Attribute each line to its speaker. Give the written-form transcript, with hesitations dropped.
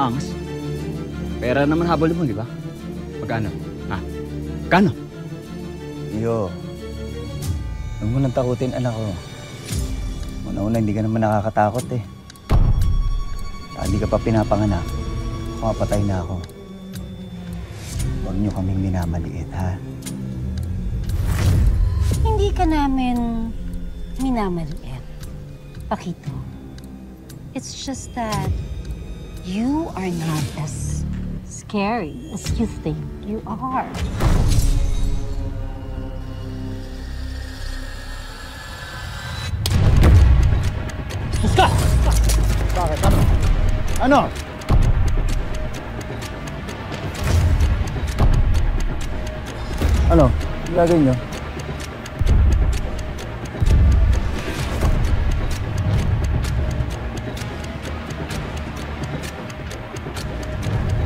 Speaker 1: Angas. Pera naman habol mo, di ba? Magkano? Ha? Magkano?
Speaker 2: Iyo. Huwag mo nang takutin, anak ko. Una-una, hindi ka naman nakakatakot eh. Saka hindi ka pa pinapanganak. Mapatay na ako. Huwag niyo kaming minamaliit, ha?
Speaker 3: Hindi ka namin minamaliit, Paquito. It's just that you are not as scary as you think you are.
Speaker 2: Suska! Bakit? Ano? Ano? Ano? Gagawin niyo?